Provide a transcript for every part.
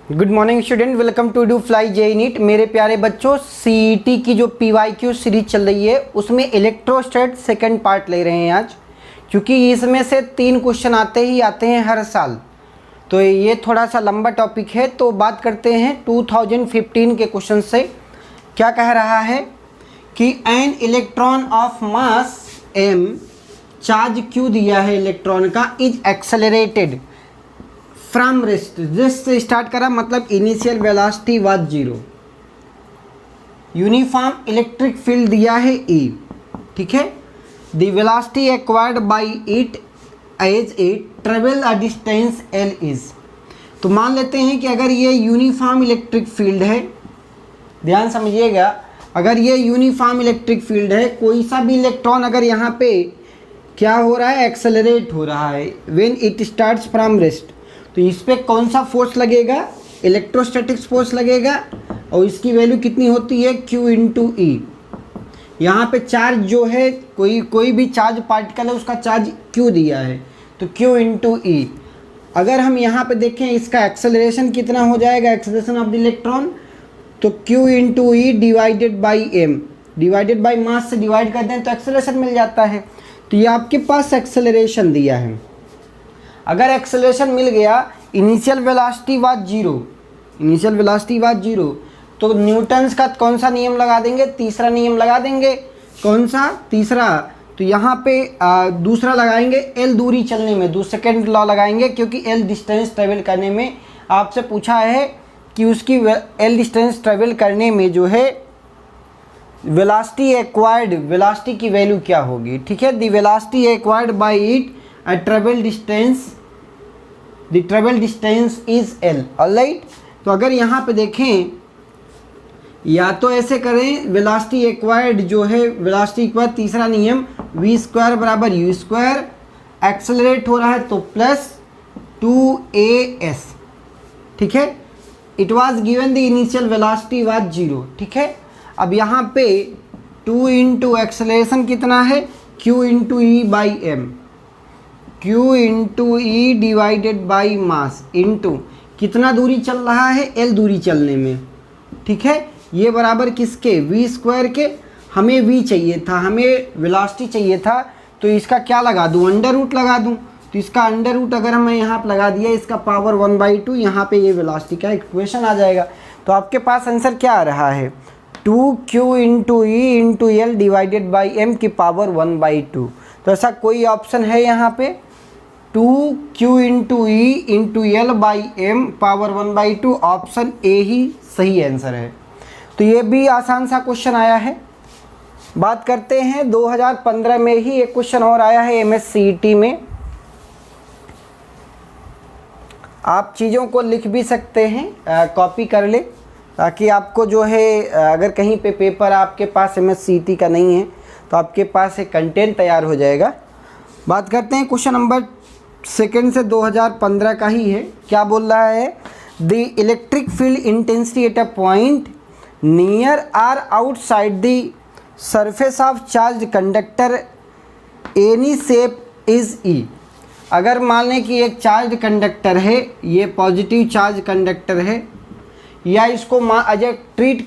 Good morning student, welcome to Do Fly J NEET. मेरे प्यारे बच्चों, सीईटी की जो पीवाईक्यू सीरीज चल रही है उसमें इलेक्ट्रोस्टैट सेकंड पार्ट ले रहे हैं आज, क्योंकि इसमें से 3 क्वेश्चन आते ही आते हैं हर साल। तो ये थोड़ा सा लंबा टॉपिक है, तो बात करते हैं 2015 के क्वेश्चन से। क्या कह रहा है कि an electron of mass m, charge q दिया है इलेक्ट्रॉन का, is accelerated from rest. Rest से स्टार्ट करा मतलब initial velocity was 0। Uniform electric field दिया है E, ठीक है। The velocity acquired by it as it travel a distance L is. तो मान लेते हैं कि अगर ये यूनिफॉर्म इलेक्ट्रिक फील्ड है, ध्यान समझिएगा, अगर ये यूनिफॉर्म इलेक्ट्रिक फील्ड है, कोई सा भी इलेक्ट्रॉन अगर यहाँ पे क्या हो रहा है, एक्सेलरेट हो रहा है when it starts from rest, तो इस पर कौन सा फोर्स लगेगा, इलेक्ट्रोस्टैटिक्स फोर्स लगेगा। और इसकी वैल्यू कितनी होती है, Q इंटू ई। यहाँ पे चार्ज जो है, कोई भी चार्ज पार्टिकल है उसका चार्ज Q दिया है, तो Q इंटू ई। अगर हम यहाँ पे देखें इसका एक्सेलरेशन कितना हो जाएगा, एक्सेलरेशन ऑफ द इलेक्ट्रॉन, तो Q into E divided by M, divided by mass से डिवाइड कर दें तो एक्सेलरेशन मिल जाता है। तो ये आपके पास एक्सेलरेशन दिया है। अगर एक्सेलरेशन मिल गया, initial velocity was 0, initial velocity was 0, तो न्यूटन्स का कौन सा नियम लगा देंगे, तीसरा नियम लगा देंगे। कौन सा, तीसरा। तो यहाँ पे दूसरा लगाएंगे, L दूरी चलने में सेकेंड लॉ लगाएंगे, क्योंकि L डिस्टेंस ट्रेवल करने में आपसे पूछा है कि उसकी L डिस्टेंस ट्रेवल करने में जो है वेलोसिटी एक्वायर्ड, वेलोसिटी की वैल्यू क्या होगी, ठीक है। The velocity acquired by it a travel distance, the travel distance is L, alright. तो अगर यहाँ पे देखें, या तो ऐसे करें, वेलोसिटी एक्वायर्ड जो है, वेलोसिटी एक्वायर्ड तीसरा नियम, v स्क्वायर बराबर u स्क्वायर, एक्सेलरेट हो रहा है तो प्लस 2as, ठीक है। It was given the initial velocity was 0, ठीक है। अब यहाँ पे 2 इंटू एक्सेलरेशन कितना है, q into E by M, Q into E divided by mass into कितना दूरी चल रहा है, L दूरी चलने में, ठीक है। ये बराबर किसके, v स्क्वायर के। हमें v चाहिए था, हमें वेलोसिटी चाहिए था, तो इसका क्या लगा दूँ, अंडर रूट लगा दूँ। तो इसका अंडर रूट अगर हमें यहाँ पर लगा दिया, इसका पावर 1/2, यहाँ पे ये वेलोसिटी का इक्वेशन आ जाएगा। तो आपके पास आंसर क्या आ रहा है, 2Q into E into L divided by M की पावर 1/2। तो ऐसा कोई ऑप्शन है यहाँ पे, 2Q into E into L by M power 1/2, option A ही सही आंसर है। तो ये भी आसान सा क्वेश्चन आया है। बात करते हैं 2015 में ही एक क्वेश्चन और आया है MSCET में। आप चीज़ों को लिख भी सकते हैं, कॉपी कर ले, ताकि आपको जो है अगर कहीं पे पेपर आपके पास MSCET का नहीं है तो आपके पास एक कंटेंट तैयार हो जाएगा। बात करते हैं क्वेश्चन नंबर सेकेंड से, 2015 का ही है। क्या बोल रहा है, the electric field intensity at a point near or outside the surface of charge conductor any shape is E. अगर मान लें कि एक चार्ज कंडक्टर है, ये पॉजिटिव चार्ज कंडक्टर है, या इसको अजय ट्रीट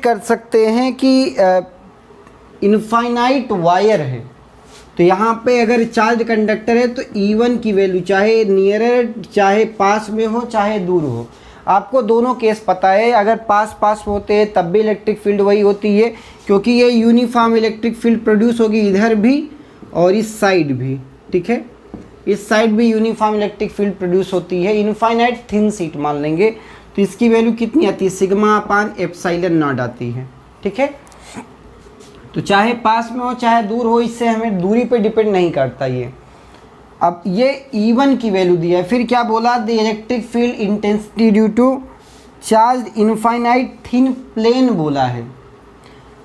कर सकते हैं कि इनफाइनाइट वायर है। तो यहाँ पे अगर चार्ज कंडक्टर है तो E1 की वैल्यू चाहे नियरर, चाहे पास में हो, चाहे दूर हो, आपको दोनों केस पता है। अगर पास होते हैं तब भी इलेक्ट्रिक फील्ड वही होती है, क्योंकि ये यूनिफॉर्म इलेक्ट्रिक फील्ड प्रोड्यूस होगी इधर भी और इस साइड भी, ठीक है। इस साइड भी यूनिफॉर्म इलेक्ट्रिक फील्ड प्रोड्यूस होती है। इनफाइनाइट थिन शीट मान लेंगे तो इसकी वैल्यू कितनी आती है, सिग्मा अपान एप्सिलॉन नॉट आती है, ठीक है। तो चाहे पास में हो चाहे दूर हो, इससे हमें दूरी पे डिपेंड नहीं करता ये। अब ये E1 की वैल्यू दी है, फिर क्या बोला, the electric field intensity due to charge infinite thin plane बोला है,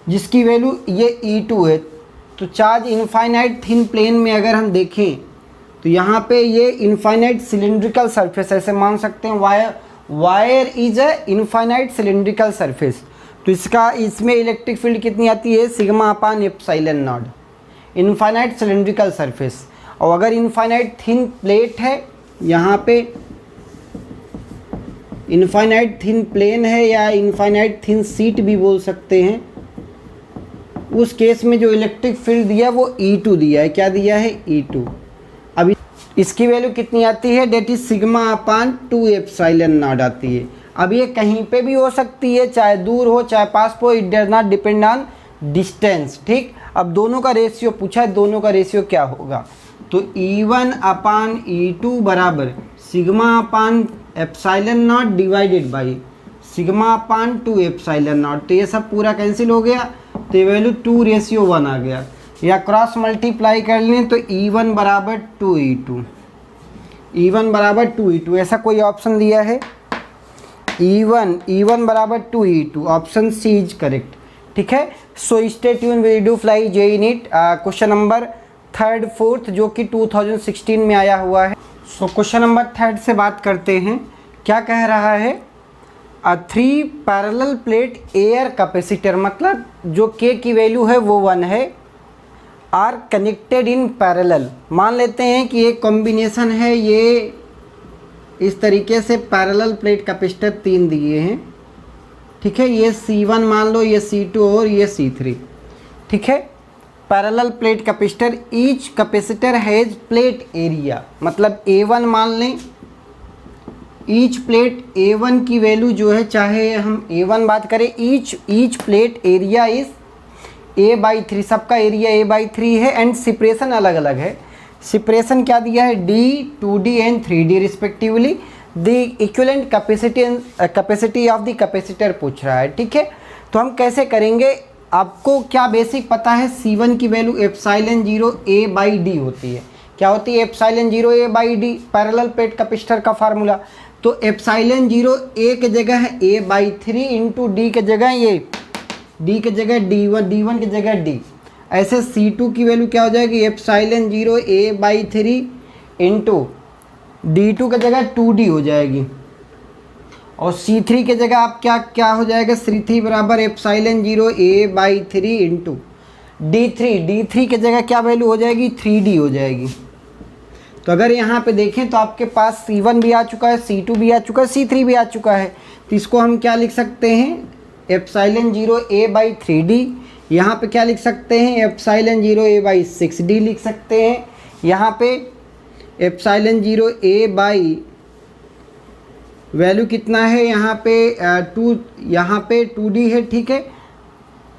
जिसकी वैल्यू ये E2 है। तो चार्ज इनफाइनाइट थिन प्लेन में अगर हम देखें तो यहाँ पे ये इनफाइनाइट सिलिंड्रिकल सरफेस ऐसे मान सकते हैं, wire is a infinite cylindrical surface. तो इसमें इलेक्ट्रिक फील्ड कितनी आती है, sigma upon epsilon not, infinite cylindrical surface. और अगर इनफाइनाइट थिन प्लेट है यहाँ पे, इनफाइनाइट थिन प्लेन है या इनफाइनाइट थिन शीट भी बोल सकते हैं, उस केस में जो इलेक्ट्रिक फील्ड दिया वो E2 दिया है। क्या दिया है? E2। अब इसकी वैल्यू कितनी आती है? That is sigma upon 2 epsilon naught आती है। अब ये कहीं पे भी हो सकती है, चाहे दूर हो चाहे पास हो, it does not depend on distance. ठीक, अब दोनों का रेशियो पूछा है, दोनों का रेशियो क्या होगा? तो E1 अपान E2 बराबर sigma upon epsilon not divided by sigma upon 2 epsilon not. तो ये सब पूरा कैंसिल हो गया, तो ये वैल्यू 2:1 आ गया। या क्रॉस मल्टीप्लाई कर लें तो E1 बराबर 2E2, E1 बराबर 2E2, ऐसा कोई ऑप्शन दिया है? E1 बराबर 2E2, option C is correct. ठीक है, so stay tuned, we Do Fly JEE NEET question number 3rd 4th जो कि 2016 में आया हुआ है। सो क्वेश्चन नंबर 3rd से बात करते हैं। क्या कह रहा है? 3 पैरेलल प्लेट एयर कैपेसिटर, मतलब जो K की वैल्यू है वो 1 है, आर कनेक्टेड इन पैरेलल। मान लेते हैं कि एक कॉम्बिनेशन है, ये इस तरीके से पैरेलल प्लेट कैपेसिटर 3 दिए हैं। ठीक है, ये C1 मान लो, ये C2 और ये C3। ठीक है, parallel plate capacitor, each capacitor has plate area, मतलब A1 मान लें, ईच प्लेट A1 की वैल्यू जो है, चाहे हम A1 बात करें, each plate area is A/3, सबका एरिया A/3 है एंड सेपरेशन अलग अलग है। सेपरेशन क्या दिया है? D, 2D and 3D respectively. The equivalent capacity of the capacitor पूछ रहा है। ठीक है, तो हम कैसे करेंगे? आपको क्या बेसिक पता है? C1 की वैल्यू एप्सिलॉन 0 A/D होती है। क्या होती है? Epsilon 0 A/D, parallel plate capacitor का फार्मूला। तो एप्सिलॉन 0 A के जगह है A/3 इंटू D के जगह ये D के जगह D1 की जगह D। ऐसे C2 की वैल्यू क्या हो जाएगी? एप्सिलॉन 0 A/3 इंटू D2 की जगह 2D हो जाएगी, और C3 के जगह आप क्या हो जाएगा? C3 बराबर एप्सिलॉन 0 A/3 इंटू D3 के जगह क्या वैल्यू हो जाएगी? 3D हो जाएगी। तो अगर यहाँ पे देखें तो आपके पास C1 भी आ चुका है, C2 भी आ चुका है, C3 भी आ चुका है। तो इसको हम क्या लिख सकते हैं? Epsilon 0 A/3D। यहाँ पे क्या लिख सकते हैं? एप्सिलॉन 0 A/6D लिख सकते हैं। यहाँ पे एप्सिलॉन 0 A/ वैल्यू कितना है? यहाँ पे 2, यहाँ पे 2D है। ठीक है,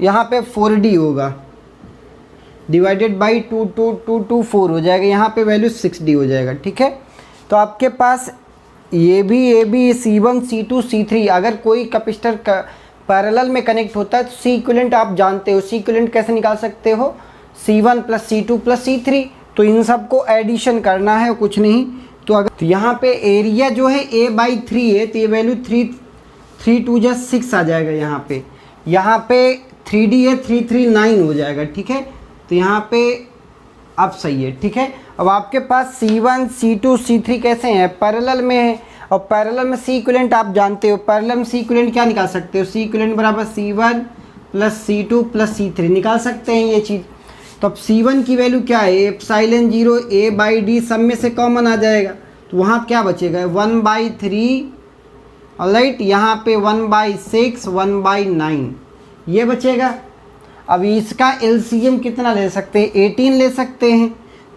यहाँ पे 4D होगा, डिवाइडेड बाई 2 4 हो जाएगा, यहाँ पे वैल्यू 6D हो जाएगा। ठीक है, तो आपके पास ये भी C1 C2 C3, अगर कोई कैपेसिटर पैरेलल में कनेक्ट होता है तो C इक्विवेलेंट आप जानते हो। C इक्विवेलेंट कैसे निकाल सकते हो? C1 + C2 + C3। तो इन सब को एडिशन करना है, कुछ नहीं। तो अगर तो यहाँ पे एरिया जो है A/3 है, तो ये वैल्यू 3 2 जा 6 आ जाएगा। यहाँ पे 3D है, 3 3 9 हो जाएगा। ठीक है, तो यहाँ पे अब सही है। ठीक है, अब आपके पास C1 C2 C3 कैसे हैं? पैरेलल में है, और पैरेलल में C इक्विवेलेंट आप जानते हो। पैरेलल में C इक्विवेलेंट क्या निकाल सकते हो? C इक्विवेलेंट बराबर C1 + C2 + C3 निकाल सकते हैं ये चीज़। तो अब C1 की वैल्यू क्या है? एप्सिलॉन 0 A/D, सब में से कॉमन आ जाएगा, तो वहाँ क्या बचेगा? 1/3, ऑलराइट, यहाँ पे 1/6 1/9 ये बचेगा। अब इसका LCM कितना ले सकते हैं? 18 ले सकते हैं।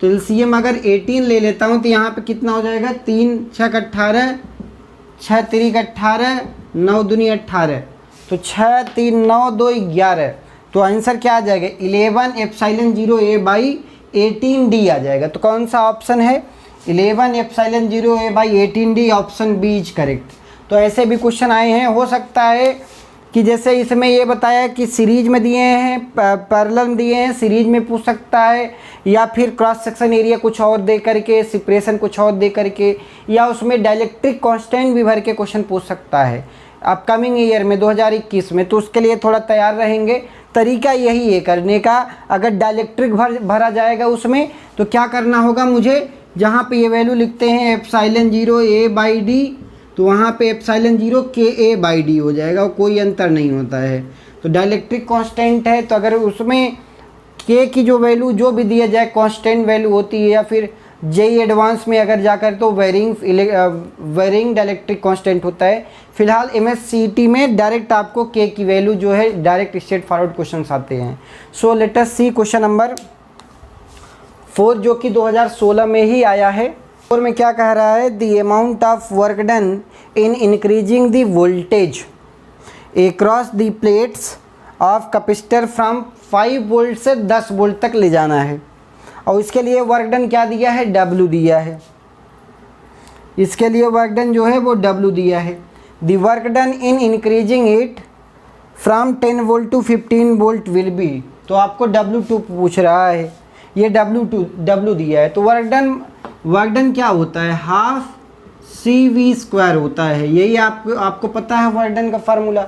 तो LCM अगर 18 ले लेता हूँ तो यहाँ पे कितना हो जाएगा? 3 6 18, 6 3 18, 9 दूनी 18, तो 6 3 9 2 11। तो आंसर क्या आ जाएगा? 11 एप्सिलॉन 0 A/18D आ जाएगा। तो कौन सा ऑप्शन है? 11 epsilon 0 A/18D, option B is correct. तो ऐसे भी क्वेश्चन आए हैं। हो सकता है कि जैसे इसमें ये बताया कि सीरीज में दिए हैं, पैरेलल में दिए हैं, सीरीज में पूछ सकता है, या फिर क्रॉस सेक्शन एरिया कुछ और दे करके, सेपरेशन कुछ और दे करके, या उसमें डाइलेक्ट्रिक कांस्टेंट भी भर के क्वेश्चन पूछ सकता है अपकमिंग ईयर में 2021 में। तो उसके लिए थोड़ा तैयार रहेंगे। तरीका यही है करने का। अगर डाइलेक्ट्रिक भरा जाएगा उसमें तो क्या करना होगा मुझे? जहाँ पे ये वैल्यू लिखते हैं एप्सिलॉन 0 A/D, तो वहाँ पे एप्सिलॉन 0 KA/D हो जाएगा, कोई अंतर नहीं होता है। तो डाइलेक्ट्रिक कांस्टेंट है, तो अगर उसमें K की जो वैल्यू जो भी दिया जाए कांस्टेंट वैल्यू होती है, या फिर जेई एडवांस में अगर जाकर तो वेरिंग डाइलेक्ट्रिक कांस्टेंट होता है। फिलहाल MSCT में डायरेक्ट आपको के की वैल्यू जो है डायरेक्ट स्ट्रेट फॉरवर्ड क्वेश्चंस आते हैं। सो लेट अस सी क्वेश्चन नंबर 4 जो कि 2016 में ही आया है। 4 में क्या कह रहा है, the amount of work done in increasing the voltage across the plates of capacitor from 5 volt से 10 वोल्ट तक ले जाना है, और इसके लिए वर्क डन क्या दिया है, W दिया है। इसके लिए वर्क डन जो है वो W दिया है। The work done in increasing it from 10 volt to 15 volt will be, तो आपको W2 पूछ रहा है, ये W दिया है। तो वर्क डन क्या होता है, हाफ CV² होता है। यही आपको पता है वर्क डन का फार्मूला।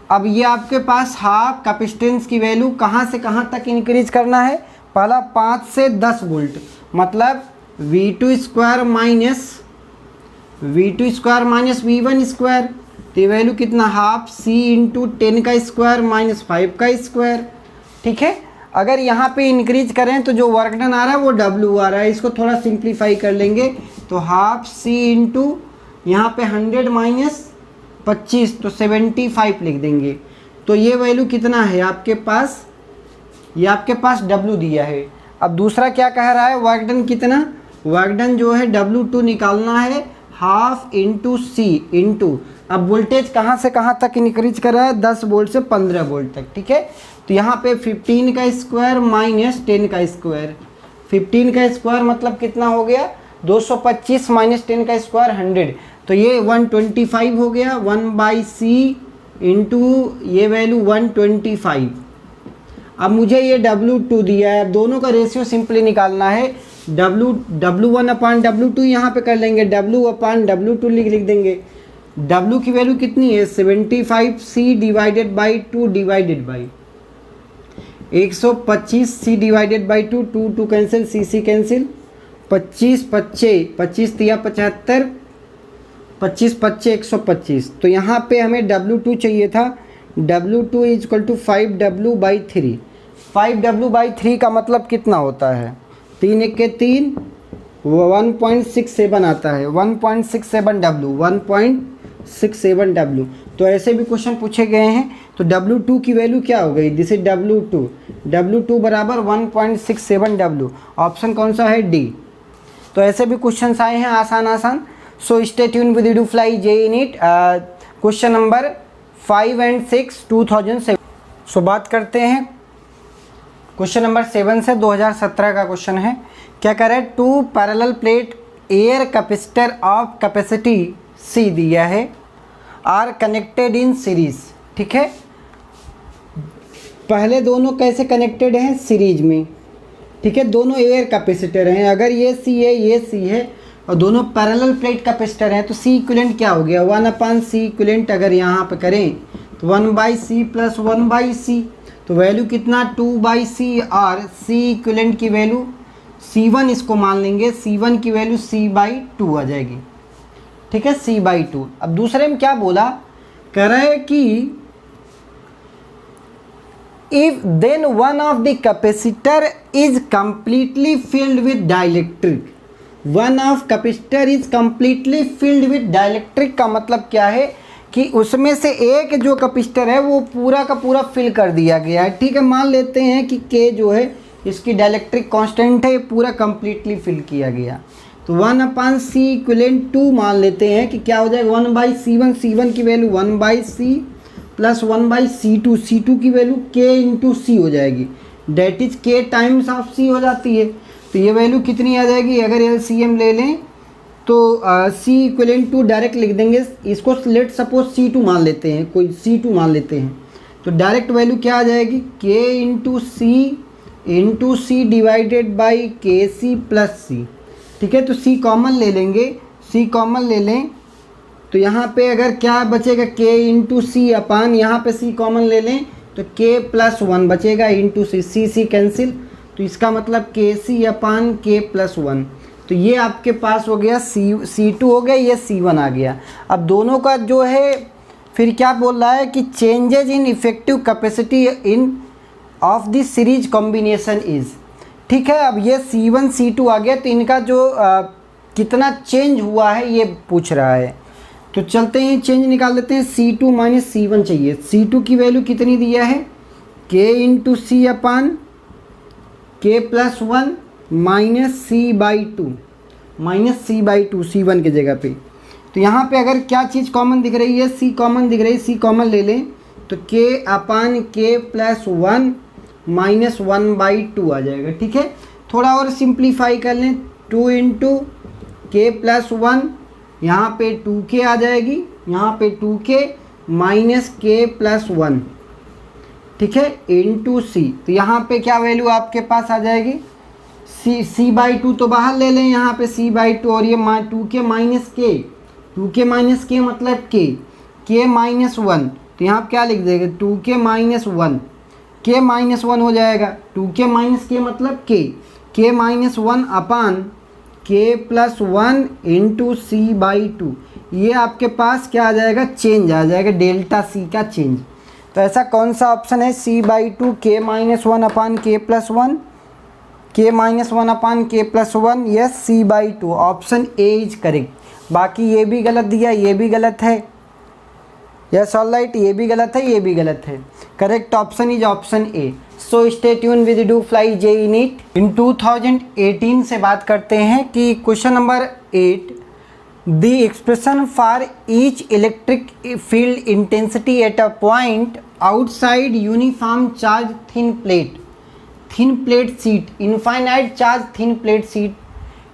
अब ये आपके पास हाफ कैपेसिटेंस की वैल्यू कहाँ से कहाँ तक इंक्रीज करना है, पहला 5 से 10 वोल्ट, मतलब V2² माइनस V1², तो ये वैल्यू कितना, हाफ C इंटू 10 का स्क्वायर माइनस 5 का स्क्वायर। ठीक है, अगर यहाँ पे इंक्रीज करें तो जो वर्क डन आ रहा है वो W आ रहा है। इसको थोड़ा सिंप्लीफाई कर लेंगे तो हाफ C इंटू यहाँ पे 100 माइनस 25 तो 75 लिख देंगे। तो ये वैल्यू कितना है आपके पास, ये आपके पास W दिया है। अब दूसरा क्या कह रहा है, वर्क डन कितना, वर्क डन जो है W2 निकालना है, हाफ इंटू C इंटू, अब वोल्टेज कहाँ से कहाँ तक इंक्रीज कर रहा है, 10 वोल्ट से 15 वोल्ट तक। ठीक है, तो यहाँ पे 15 का स्क्वायर माइनस 10 का स्क्वायर, 15 का स्क्वायर मतलब कितना हो गया, 225 माइनस 10 का स्क्वायर 100, तो ये 125 हो गया। 1/C इंटू ये वैल्यू 125। अब मुझे ये W2 दिया है, दोनों का रेशियो सिंपली निकालना है। W1/W2 यहाँ पे कर लेंगे, W/W2 लिख देंगे। W की वैल्यू कितनी है, 75C divided by 2 divided by 125C divided by 2, 2 cancel, C cancel, 25 तिया 75, 25 125। तो यहाँ पे हमें W2 चाहिए था, W2 is equal to 5W/3। 5W/3 का मतलब कितना होता है, 3 1 के 3, 1.67 आता है, 1.67W। तो ऐसे भी क्वेश्चन पूछे गए हैं। तो W2 की वैल्यू क्या हो गई, दिस इज W2 बराबर 1.67W। ऑप्शन कौन सा है, D। तो ऐसे भी क्वेश्चंस आए हैं आसान। सो stay tune with EduFly JEE NEET question number 5 and 6 2007। सो बात करते हैं क्वेश्चन नंबर 7 से 2017 का क्वेश्चन है। क्या कह रहा है, 2 parallel plate air capacitor of capacity C दिया है, आर कनेक्टेड इन सीरीज। ठीक है, पहले दोनों कैसे कनेक्टेड हैं, सीरीज में। ठीक है, दोनों एयर कैपेसिटर हैं। अगर ये C है ये C है और दोनों पैरेलल प्लेट कैपेसिटर हैं तो C इक्विवेलेंट क्या हो गया, 1/C इक्विवेलेंट। अगर यहाँ पे करें तो 1/C प्लस 1/C, तो वैल्यू कितना 2/C, और C इक्विवेलेंट की वैल्यू C1 इसको मान लेंगे, C1 की वैल्यू C/2 आ जाएगी। ठीक है, C/2। अब दूसरे में क्या बोला, कह रहा है कि if then one of the capacitor is completely filled with dielectric, one of capacitor is completely filled with dielectric का मतलब क्या है कि उसमें से एक जो कैपेसिटर है वो पूरा का पूरा फिल कर दिया गया है। ठीक है, मान लेते हैं कि K जो है इसकी डाइलेक्ट्रिक कांस्टेंट है, पूरा कंप्लीटली फिल किया गया। तो 1/C इक्विवेलेंट 2 मान लेते हैं कि क्या हो जाएगा, 1/C1, C1 की value 1/C plus 1/C2, C2 की वैल्यू K इंटू C हो जाएगी, that is K times of C हो जाती है। तो ये वैल्यू कितनी आ जाएगी, अगर LCM ले लें तो C इक्विवेलेंट टू डायरेक्ट लिख देंगे, इसको लेट सपोज C2 मान लेते हैं, कोई C2 मान लेते हैं, तो डायरेक्ट वैल्यू क्या आ जाएगी, K into C divided by KC plus C। ठीक है, तो C कॉमन ले लेंगे, C कॉमन ले लें तो यहाँ पे अगर क्या बचेगा, K इंटू C अपान, यहाँ पे C कॉमन ले लें तो K प्लस 1 बचेगा इंटू C कैंसिल, तो इसका मतलब KC अपान K प्लस 1। तो ये आपके पास हो गया C2 हो गया, ये C1 आ गया। अब दोनों का जो है फिर क्या बोल रहा है कि changes in effective capacity in of the series combination is. ठीक है। अब ये C1 C2 आ गया, तो इनका जो कितना चेंज हुआ है ये पूछ रहा है। तो चलते हैं चेंज निकाल लेते हैं। C2 माइनस C1 चाहिए। C2 की वैल्यू कितनी दिया है, K इंटू सी अपान K plus 1 minus C/2, minus C/2 C1 की जगह पे। तो यहाँ पे अगर क्या चीज़ कॉमन दिख रही है, C कॉमन दिख रही है, C कॉमन ले लें तो K अपान K प्लस 1 माइनस 1/2 आ जाएगा। ठीक है, थोड़ा और सिंप्लीफाई कर लें, 2 इंटू K प्लस 1, यहाँ पे 2K आ जाएगी, यहाँ पे 2K माइनस K प्लस 1, ठीक है, इंटू C। तो यहाँ पे क्या वैल्यू आपके पास आ जाएगी, C/2 तो बाहर ले लें, यहाँ पे C/2 और ये 2K minus K, 2K minus K मतलब K माइनस 1। तो यहाँ क्या लिख देंगे, 2K माइनस 1, K माइनस 1 हो जाएगा, 2K माइनस K मतलब K माइनस 1 अपान K प्लस 1 इंटू C/2। ये आपके पास क्या आ जाएगा, चेंज आ जाएगा, डेल्टा C का चेंज। तो ऐसा कौन सा ऑप्शन है, C/2 K minus 1 upon K plus 1, K minus 1 upon K plus 1, yes C/2, option A is correct. बाकी ये भी गलत दिया, ये भी गलत है, यस ऑल राइट, ये भी गलत है, ये भी गलत है। Correct option is option A. So stay tune with do fly JEE NEET. In 2018 से बात करते हैं कि question number 8, the expression for each electric field intensity at a point outside uniform charge thin plate sheet, infinite charge thin plate sheet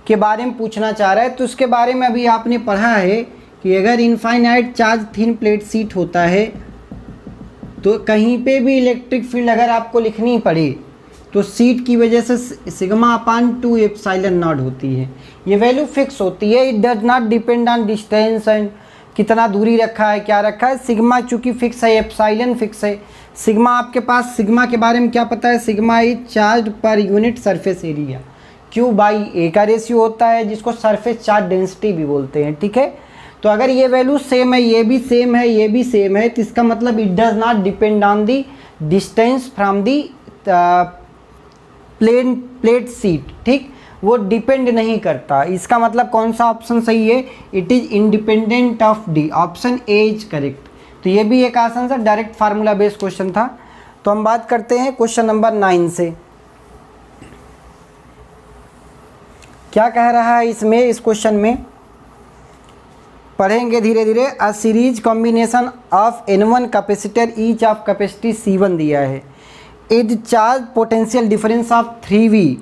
के बारे में पूछना चाह रहा है। तो उसके बारे में अभी आपने पढ़ा है कि अगर infinite charge thin plate seat होता है तो कहीं पे भी इलेक्ट्रिक फील्ड अगर आपको लिखनी पड़े तो सीट की वजह से सिग्मा अपान 2 एप्सिलॉन नॉट होती है, ये वैल्यू फिक्स होती है। It does not depend on distance and कितना दूरी रखा है, क्या रखा है, सिग्मा चूँकि फिक्स है, एप्सिलॉन फिक्स है। सिग्मा आपके पास, सिग्मा के बारे में क्या पता है, sigma is charge per unit surface area, Q/A का रेशियो होता है, जिसको सरफेस चार्ज डेंसिटी भी बोलते हैं। ठीक है, तो अगर ये वैल्यू सेम है, ये भी सेम है, ये भी सेम है, तो इसका मतलब it does not depend on the distance from the plate seat. ठीक, वो डिपेंड नहीं करता। इसका मतलब कौन सा ऑप्शन सही है, it is independent of D, option A is correct. तो ये भी एक आसान सा डायरेक्ट फार्मूला बेस्ड क्वेश्चन था। तो हम बात करते हैं क्वेश्चन नंबर 9 से। क्या कह रहा है इसमें, इस क्वेश्चन में पढ़ेंगे धीरे धीरे। A series combination of N1 capacitor each of capacity C1 दिया है, is charge potential difference of 3V।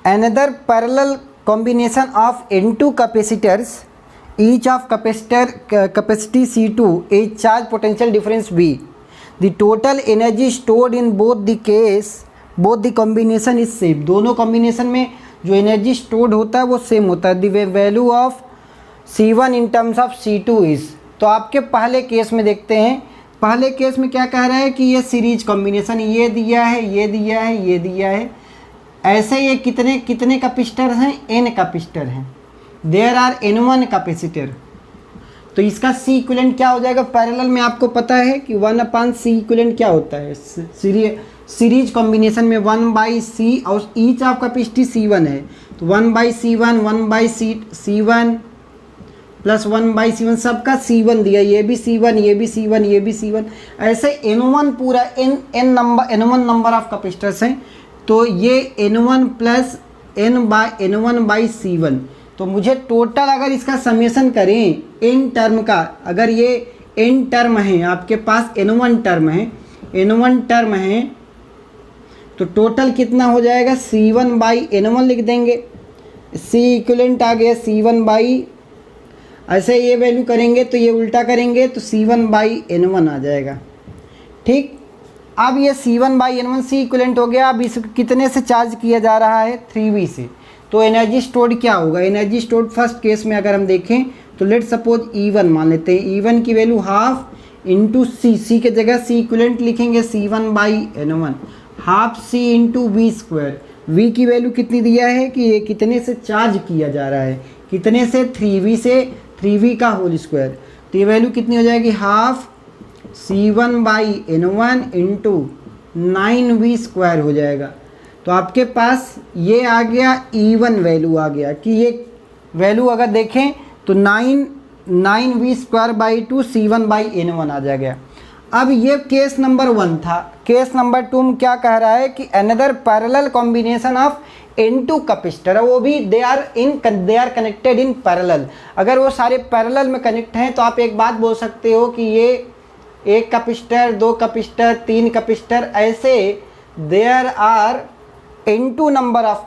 Another parallel combination of N2 capacitors each of capacity C2 is charge potential difference V। The total energy stored in both the combination is same. दोनों combination में जो energy stored होता है वो same होता है। The value of C1 in terms of C2 is. तो आपके पहले केस में देखते हैं, पहले केस में क्या कह रहा है कि ये सीरीज कॉम्बिनेशन, ये दिया है, ये दिया है, ये दिया है, ऐसे ये कितने कैपेसिटर हैं, N कैपेसिटर हैं, देयर आर N1 कैपेसिटर। तो इसका C इक्विवेलेंट क्या हो जाएगा, पैरेलल में आपको पता है कि 1/C इक्विवेलेंट क्या होता है, सीरीज कॉम्बिनेशन में 1/C और ईच ऑफ कैपेसिटी C1 है, तो 1/C1 1/C1 प्लस 1/C1, सबका C1 दिया, ये भी C1, ये भी C1, ये भी C1, ऐसे N1 पूरा N1 नंबर ऑफ कैपेसिटर्स हैं। तो ये N1 प्लस N1/C1। तो मुझे टोटल अगर इसका समेशन करें N टर्म का, अगर ये N टर्म है आपके पास, N1 टर्म है, तो टोटल कितना हो जाएगा, C1/N1 लिख देंगे। C इक्विवेलेंट आ गया C1 ऐसे ये वैल्यू करेंगे तो ये उल्टा करेंगे तो C1/N1 आ जाएगा। ठीक, अब ये C1/N1 C इक्विवेलेंट हो गया। अब इस कितने से चार्ज किया जा रहा है, 3V से। तो एनर्जी स्टोर्ड क्या होगा, एनर्जी स्टोर्ड फर्स्ट केस में अगर हम देखें तो लेट सपोज E1 मान लेते हैं, E1 की वैल्यू हाफ इंटू C के जगह C इक्विवेलेंट लिखेंगे, C1/N1 half C into V²। V की वैल्यू कितनी दिया है कि ये कितने से चार्ज किया जा रहा है, कितने से, 3V से, 3V का होल स्क्वायर। तो ये वैल्यू कितनी हो जाएगी, हाफ C1/N1 इंटू 9V² हो जाएगा। तो आपके पास ये आ गया E1 वैल्यू आ गया कि ये वैल्यू अगर देखें तो 9v² C1/N1 आ जाएगा। अब ये केस नंबर 1 था। केस नंबर 2 में क्या कह रहा है कि another parallel combination of N2 capacitor, वो भी they are connected in parallel. अगर वो सारे पैरेलल में कनेक्ट हैं तो आप एक बात बोल सकते हो कि ये 1 कैपेसिटर, 2 कैपेसिटर, 3 कैपेसिटर, ऐसे there are N2 number of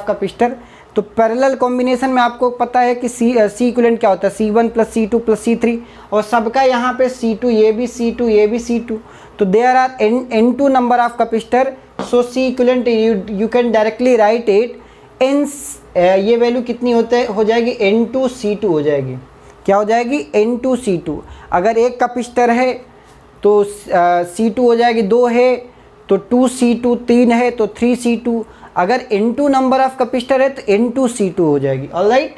capacitor. तो पैरेलल कॉम्बिनेशन में आपको पता है कि सी इक्विवेलेंट क्या होता है, C1 + C2 + C3, और सबका यहाँ पे C2, ये भी C2, ये भी C2, तो there are N2 number of capacitor. So C equivalent you can directly write it in, ये वैल्यू कितनी हो जाएगी, N2C2 हो जाएगी। क्या हो जाएगी, N2C2। अगर 1 कैपेसिटर है तो C2 हो जाएगी, 2 है तो 2C2, 3 है तो 3C2। अगर N2 नंबर ऑफ कैपेसिटर है तो N2C2 हो जाएगी। ऑलराइट,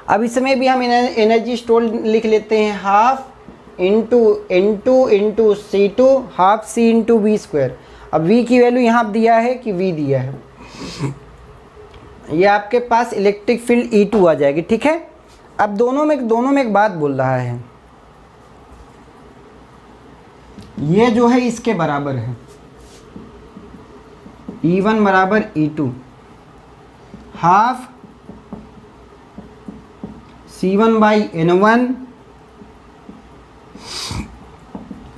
अब इसमें भी हम एनर्जी स्टोर लिख लेते हैं, ½ N2 C2, ½ C × V²। अब V की वैल्यू यहाँ दिया है कि V दिया है, ये आपके पास इलेक्ट्रिक फील्ड E2 आ जाएगी। ठीक है, अब दोनों में एक बात बोल रहा है, ये जो है इसके बराबर है, E1 = E2, ½ C1/N1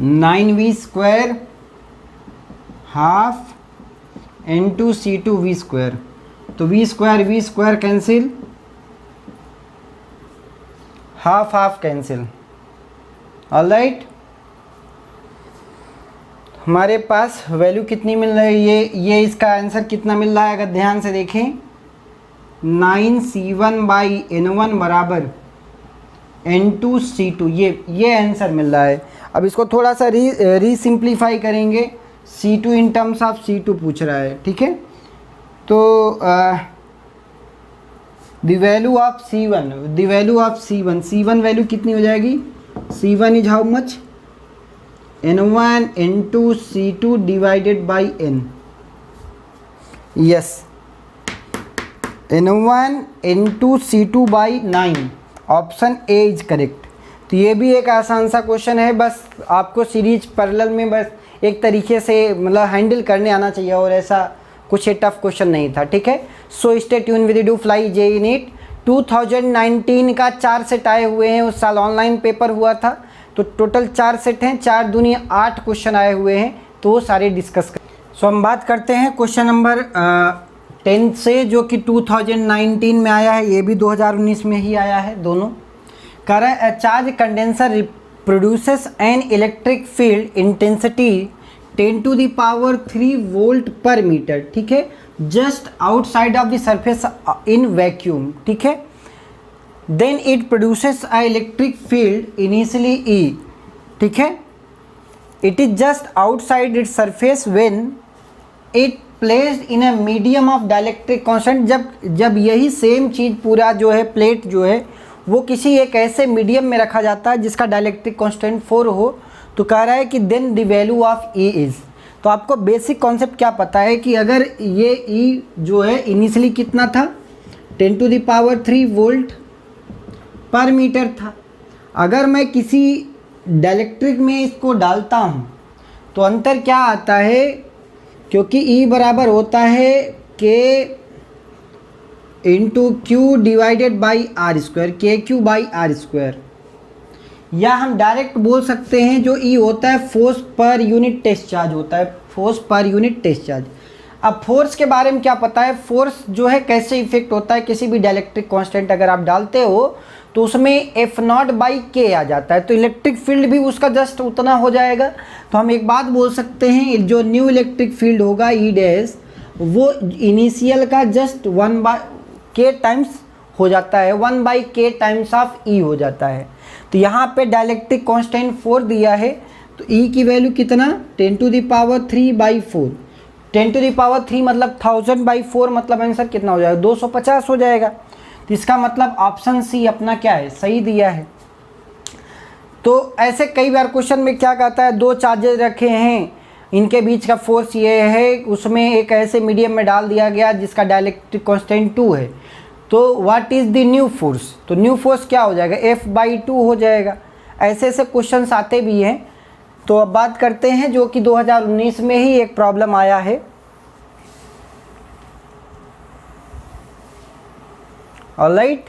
9v², ½ N2C2 v²। तो v² कैंसिल, ½ कैंसिल। ऑलराइट, हमारे पास वैल्यू कितनी मिल रही है, ये इसका आंसर कितना मिल रहा है, अगर ध्यान से देखें 9C1/N1 = N2C2, ये आंसर मिल रहा है। अब इसको थोड़ा सा रीसिम्प्लीफाई करेंगे, C2 in terms of C2 पूछ रहा है। ठीक है, तो the value of C1 value कितनी हो जाएगी, C1 is how much, N1 N2 C2 / N। Yes, N1 N2 C2/9, option A is correct. तो ये भी एक आसान सा क्वेश्चन है, बस आपको सीरीज पैरेलल में बस एक तरीके से मतलब हैंडल करने आना चाहिए, और ऐसा कुछ टफ क्वेश्चन नहीं था। ठीक है, so stay tune with do fly JEE NEET 2019 का 4 सेट आए हुए हैं। उस साल ऑनलाइन पेपर हुआ था, तो टोटल 4 सेट हैं, 4 दूनी 8 क्वेश्चन आए हुए हैं, तो वो सारे डिस्कस कर। सो हम बात करते हैं क्वेश्चन नंबर 10 से, जो कि 2019 में आया है, ये भी 2019 में ही आया है दोनों। कह रहा है charge condenser produces an electric field intensity 10⁻³ V/m। ठीक है, just outside of the surface in vacuum. ठीक है, then it produces a electric field initially E। ठीक है, it is just outside its surface when it placed in a medium of dielectric constant. जब यही same चीज़ पूरा जो है plate जो है वो किसी एक ऐसे मीडियम में रखा जाता है जिसका डाइलेक्ट्रिक कांस्टेंट 4 हो, तो कह रहा है कि then the value of E is. तो आपको बेसिक कॉन्सेप्ट क्या पता है कि अगर ये E जो है इनिशियली कितना था, 10⁻³ V/m था। अगर मैं किसी डाइलेक्ट्रिक में इसको डालता हूँ तो अंतर क्या आता है, क्योंकि E बराबर होता है K × Q /R², KQ/R², या हम डायरेक्ट बोल सकते हैं जो E होता है फोर्स पर यूनिट टेस्ट चार्ज होता है, फोर्स पर यूनिट टेस्ट चार्ज। अब फोर्स के बारे में क्या पता है, फोर्स जो है कैसे इफेक्ट होता है, किसी भी डाइलेक्ट्रिक कांस्टेंट अगर आप डालते हो तो उसमें F0/K आ जाता है, तो इलेक्ट्रिक फील्ड भी उसका जस्ट उतना हो जाएगा। तो हम एक बात बोल सकते हैं, जो न्यू इलेक्ट्रिक फील्ड होगा E डैश, वो इनिशियल का जस्ट 1/K टाइम्स हो जाता है, 1/K टाइम्स ऑफ E हो जाता है। तो यहाँ पे डाइलेक्ट्रिक कांस्टेंट 4 दिया है, तो E की वैल्यू कितना, 10⁻³ 10⁻³ मतलब 1000/4, मतलब आंसर कितना हो जाएगा, 250 हो जाएगा। तो इसका मतलब ऑप्शन सी अपना क्या है, सही दिया है। तो ऐसे कई बार क्वेश्चन में क्या कहता है, 2 चार्जेस रखे हैं इनके बीच का फोर्स ये है, उसमें एक ऐसे मीडियम में डाल दिया गया जिसका डायलेक्ट्रिक कांस्टेंट 2 है, तो what is the new force, तो न्यू फोर्स क्या हो जाएगा, F/2 हो जाएगा। ऐसे ऐसे क्वेश्चंस आते भी हैं। तो अब बात करते हैं जो कि 2019 में ही एक प्रॉब्लम आया है। ऑलराइट,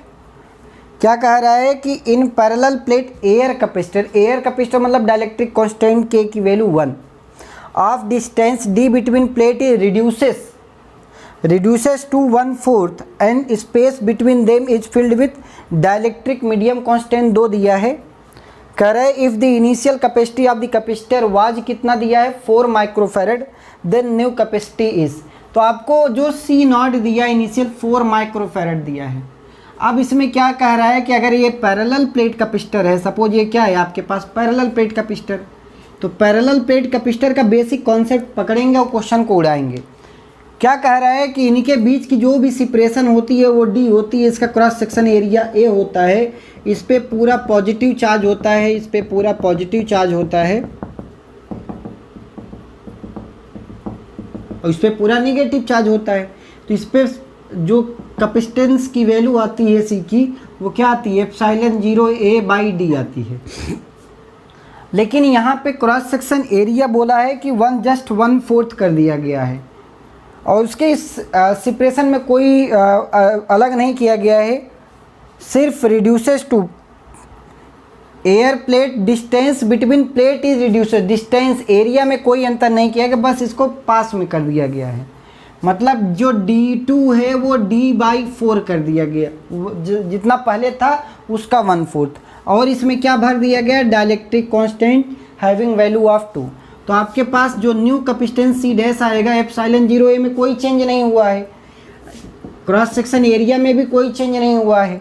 क्या कह रहा है कि in parallel plate air capacitor मतलब डायलेक्ट्रिक कांस्टेंट के की value 1 of distance d between plate reduces to 1/4 and space between them is filled with dielectric medium constant 2 दिया है। कह रहे if the initial capacity of the capacitor was कितना दिया है 4 microfarad, then new capacity is, तो आपको जो C0 दिया इनिशियल 4 माइक्रोफेरेड दिया है। अब इसमें क्या कह रहा है कि अगर ये पैरेलल प्लेट कैपेसिटर है, सपोज ये क्या है आपके पास पैरेलल प्लेट कैपेसिटर, तो पैरेलल प्लेट कैपेसिटर का बेसिक कॉन्सेप्ट पकड़ेंगे और क्वेश्चन को उड़ाएंगे। क्या कह रहा है कि इनके बीच की जो भी सेपरेशन होती है वो D होती है, इसका क्रॉस सेक्शन एरिया A होता है, इस पे पूरा पॉजिटिव चार्ज होता है, इस पे पूरा पॉजिटिव चार्ज होता है और इस पे पूरा नेगेटिव चार्ज होता है। तो इस पे जो कैपेसिटेंस की वैल्यू आती है C की, वो क्या आती है ε0A/d आती है। लेकिन यहाँ पे क्रॉस सेक्शन एरिया बोला है कि 1/4 कर दिया गया है और उसके इस सेपरेशन में कोई अलग नहीं किया गया है, सिर्फ reduces to air plate distance between plate is reduces, distance area में कोई अंतर नहीं किया गया, बस इसको पास में कर दिया गया है। मतलब जो D2 है वो D/4 कर दिया गया, जितना पहले था उसका 1/4, और इसमें क्या भर दिया गया dielectric constant having value of 2। तो आपके पास जो न्यू कैपेसिटेंस C' आएगा ε0A में कोई चेंज नहीं हुआ है, क्रॉस सेक्शन एरिया में भी कोई चेंज नहीं हुआ है,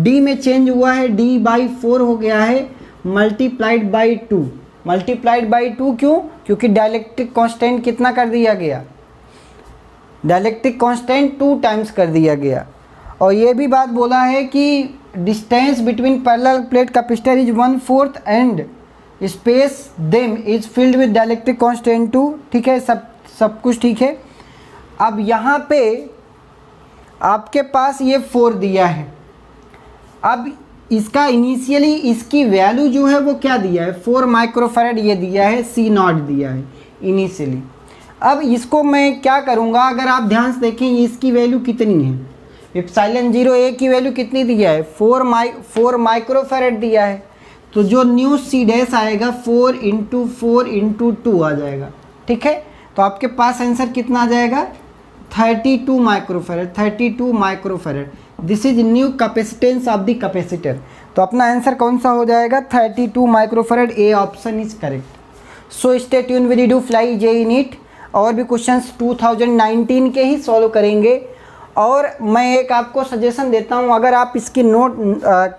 D में चेंज हुआ है, D/4 हो गया है मल्टीप्लाइड बाई 2 क्यों, क्योंकि डायलेक्ट्रिक कांस्टेंट कितना कर दिया गया, डायलेक्ट्रिक कांस्टेंट 2 टाइम्स कर दिया गया। और ये भी बात बोला है कि distance between parallel plate capacitor is 1/4 and space them is filled with dielectric constant 2। ठीक है, सब कुछ ठीक है। अब यहाँ पे आपके पास ये 4 दिया है, अब इसका इनिशियली इसकी वैल्यू जो है वो क्या दिया है 4 माइक्रोफैरड ये दिया है, C0 दिया है इनिशियली। अब इसको मैं क्या करूँगा, अगर आप ध्यान से देखें इसकी वैल्यू कितनी है, ε0A की वैल्यू कितनी दिया है 4 माइक्रोफैरड दिया है, तो जो न्यू C' आएगा 4 × 4 × 2 आ जाएगा। ठीक है, तो आपके पास आंसर कितना आ जाएगा 32 microfarad. This is new capacitance of the capacitor. तो अपना आंसर कौन सा हो जाएगा 32 microfarad, A option is correct. So stay tune with do fly JEE NEET, और भी क्वेश्चंस 2019 के ही सॉल्व करेंगे। और मैं एक आपको सजेशन देता हूँ, अगर आप इसकी नोट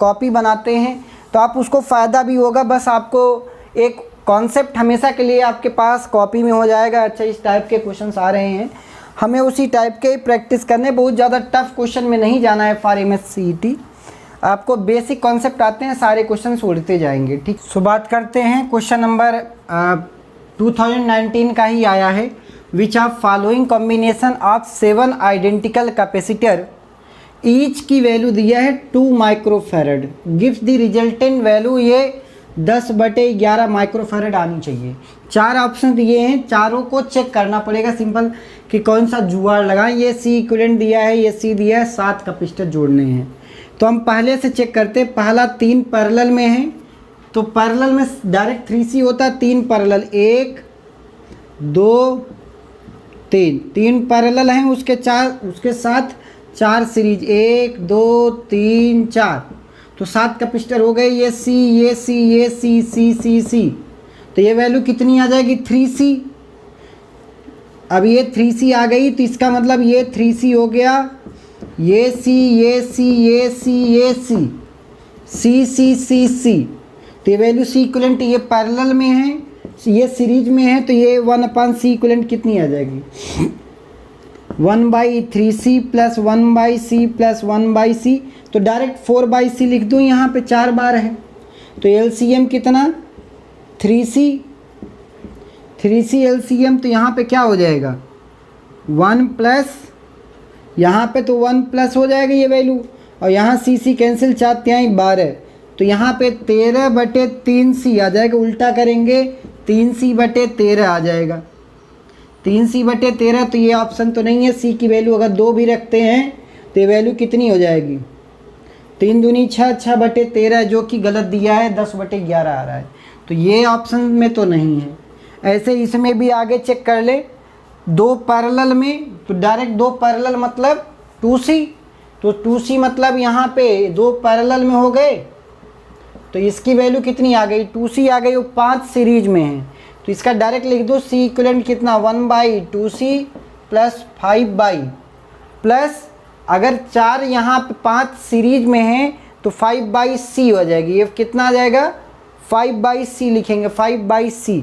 कॉपी बनाते हैं तो आप उसको फ़ायदा भी होगा, बस आपको एक कॉन्सेप्ट हमेशा के लिए आपके पास कॉपी में हो जाएगा। अच्छा, इस टाइप के क्वेश्चंस आ रहे हैं, हमें उसी टाइप के ही प्रैक्टिस करने, बहुत ज़्यादा टफ क्वेश्चन में नहीं जाना है फॉर MSCET। आपको बेसिक कॉन्सेप्ट आते हैं, सारे क्वेश्चन उड़ते जाएंगे। ठीक, सो बात करते हैं क्वेश्चन नंबर 2019 का ही आया है। Which of following combination of 7 identical capacitor each की वैल्यू दिया है 2 microfarad gives the resultant value, ये 10/11 माइक्रोफैरड आनी चाहिए। 4 ऑप्शन दिए हैं, चारों को चेक करना पड़ेगा सिंपल कि कौन सा जुगाड़ लगाएं। ये C इक्विवेलेंट दिया है, ये C दिया है, 7 कैपेसिटर जोड़ने हैं। तो हम पहले से चेक करते हैं। पहला 3 पैरेलल में है, तो पैरेलल में डायरेक्ट 3C होता है, 3 पैरेलल 1 2 3 पैरेलल हैं, उसके साथ 4 सीरीज 1 2 3 4, तो 7 कैपेसिटर हो गए। ये C ये C ये C C C C, तो ये वैल्यू कितनी आ जाएगी 3C। अब ये 3C आ गई, तो इसका मतलब ये 3C हो गया, ये C ये C ये C ये C C C C C, तो ये वैल्यू C इक्विवेलेंट ये पैरेलल में है, ये सीरीज में है, तो ये 1/C इक्विवेलेंट कितनी आ जाएगी 1/3C + 1/C + 1/C, तो डायरेक्ट 4/C लिख दूँ, यहाँ पे 4 बार है, तो LCM कितना 3C 3C LCM, तो यहाँ पे क्या हो जाएगा 1 प्लस, यहाँ पे तो 1 प्लस हो जाएगा ये वैल्यू, और यहाँ C कैंसिल 4×3 = 12, तो यहाँ पे 13/3C आ जाएगा। उल्टा करेंगे 3C/13 आ जाएगा, 3C/13। तो ये ऑप्शन तो नहीं है। सी की वैल्यू अगर 2 भी रखते हैं तो ये वैल्यू कितनी हो जाएगी 3 दूनी 6, 6/13, जो कि गलत दिया है, 10/11 आ रहा है। तो ये ऑप्शन में तो नहीं है। ऐसे इसमें भी आगे चेक कर ले, 2 पैरेलल में, तो डायरेक्ट 2 पैरेलल मतलब 2C, तो 2C मतलब यहाँ पे 2 पैरेलल में हो गए, तो इसकी वैल्यू कितनी आ गई 2C आ गई, वो 5 सीरीज में है। तो इसका डायरेक्ट लिख दो, C इक्वलेंट कितना 1/2C प्लस 5 प्लस, अगर 4 यहाँ पे 5 सीरीज में है तो 5/C हो जाएगी। ये कितना आ जाएगा 5/C लिखेंगे, 5/C।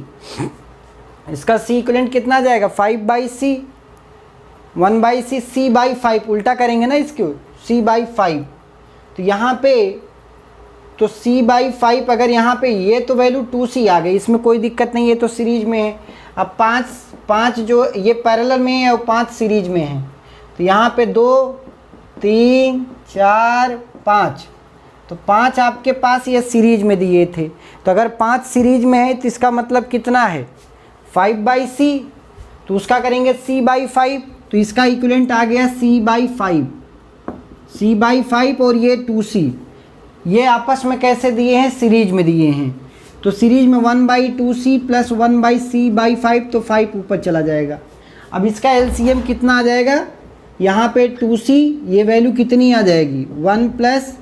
इसका C इक्वलेंट कितना आ जाएगा 5/C, 1/C, C/5 उल्टा करेंगे ना इसको, C/5। तो यहाँ पे तो C/5, अगर यहाँ पे ये तो वैल्यू 2C आ गई, इसमें कोई दिक्कत नहीं है, तो सीरीज में है। अब 5 जो ये पैरेलल में है और 5 सीरीज में है, तो यहाँ पे 2 3 4 5, तो 5 आपके पास ये सीरीज में दिए थे। तो अगर 5 सीरीज में है तो इसका मतलब कितना है 5/C, तो उसका करेंगे C/5, तो इसका इक्विवेलेंट आ गया C/5, C/5, और ये 2C, ये आपस में कैसे दिए हैं सीरीज में दिए हैं। तो सीरीज में 1/2C प्लस 1/C/5, तो 5 ऊपर चला जाएगा। अब इसका LCM कितना आ जाएगा, यहाँ पे 2C, ये वैल्यू कितनी आ जाएगी 1 प्लस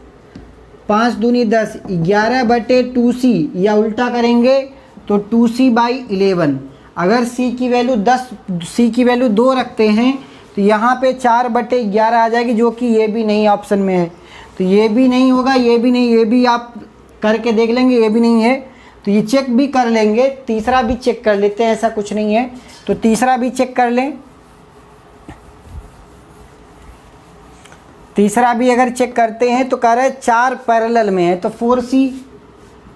5 दूनी 10, 11/2C, या उल्टा करेंगे तो 2C/11। अगर C की वैल्यू 10, C की वैल्यू 2 रखते हैं तो यहाँ पे 4/11 आ जाएगी, जो कि ये भी नहीं ऑप्शन में है। तो ये भी नहीं होगा, ये भी नहीं, ये भी आप करके देख लेंगे, ये भी नहीं है, तो ये चेक भी कर लेंगे। तीसरा भी चेक कर लेते हैं, ऐसा कुछ नहीं है, तो तीसरा भी चेक कर लें। तीसरा भी अगर चेक करते हैं तो कह रहे हैं 4 पैरेलल में है, तो 4C,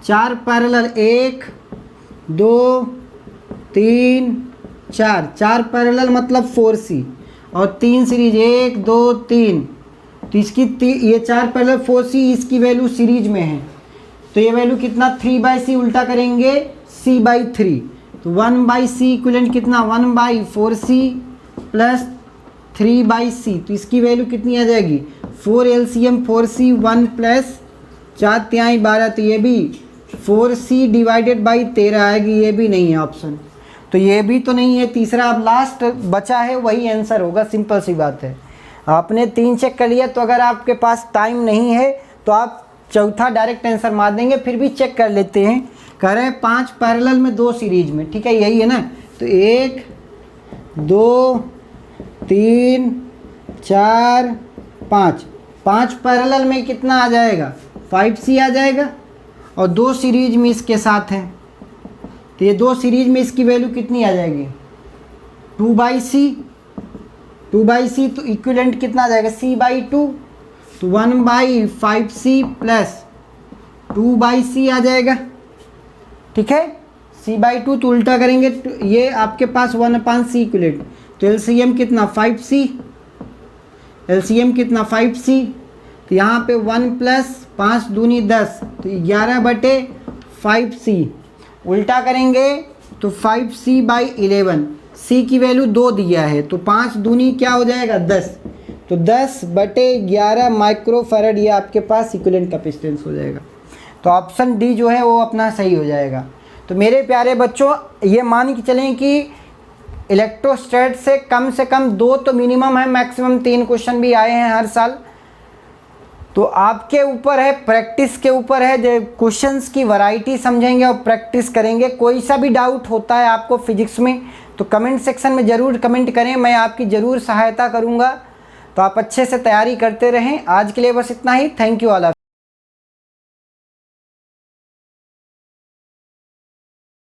4 पैरेलल, 1 2 3 4, 4 पैरेलल मतलब 4C, और 3 सीरीज 1 2 3, तो इसकी ये 4 पैरेलल 4C, इसकी वैल्यू सीरीज में है, तो ये वैल्यू कितना 3/C, उल्टा करेंगे C/3, तो 1/C इक्विवेलेंट कितना 1/4C प्लस 3/C, तो इसकी वैल्यू कितनी आ जाएगी 4 LCM 4C, 1 प्लस 4×3 = 12, तो ये भी 4C/13 आएगी, ये भी नहीं है ऑप्शन, तो ये भी तो नहीं है। तीसरा अब लास्ट बचा है, वही आंसर होगा, सिंपल सी बात है। आपने 3 चेक कर लिया, तो अगर आपके पास टाइम नहीं है तो आप चौथा डायरेक्ट आंसर मार देंगे। फिर भी चेक कर लेते हैं, कह रहे हैं 5 पैरेलल में 2 सीरीज में, ठीक है, यही है ना, तो 1 2 3 4 5, 5 पैरेलल में कितना आ जाएगा 5C आ जाएगा, और 2 सीरीज में इसके साथ हैं, तो ये 2 सीरीज में इसकी वैल्यू कितनी आ जाएगी 2/C, 2/C, तो इक्विवेलेंट कितना आ जाएगा C/2, तो 1/5C प्लस 2/C आ जाएगा, ठीक है, C/2, तो उल्टा करेंगे, ये आपके पास 1/C इक्विवेलेंट, तो LCM कितना 5C, LCM कितना 5C, तो यहाँ पे 1 प्लस 5 दूनी 10, तो 11/5C, उल्टा करेंगे तो 5C/11, C की वैल्यू 2 दिया है, तो 5 दूनी क्या हो जाएगा 10, तो 10/11 माइक्रोफैरड, ये आपके पास इक्विवेलेंट कैपेसिटेंस हो जाएगा। तो ऑप्शन डी जो है वो अपना सही हो जाएगा। तो मेरे प्यारे बच्चों, ये मान के चलें कि इलेक्ट्रोस्टैट से कम 2 तो मिनिमम है, मैक्सिमम 3 क्वेश्चन भी आए हैं हर साल। तो आपके ऊपर है, प्रैक्टिस के ऊपर है, जो क्वेश्चंस की वैरायटी समझेंगे और प्रैक्टिस करेंगे। कोई सा भी डाउट होता है आपको फिजिक्स में तो कमेंट सेक्शन में ज़रूर कमेंट करें, मैं आपकी ज़रूर सहायता करूँगा। तो आप अच्छे से तैयारी करते रहें। आज के लिए बस इतना ही। Thank you all.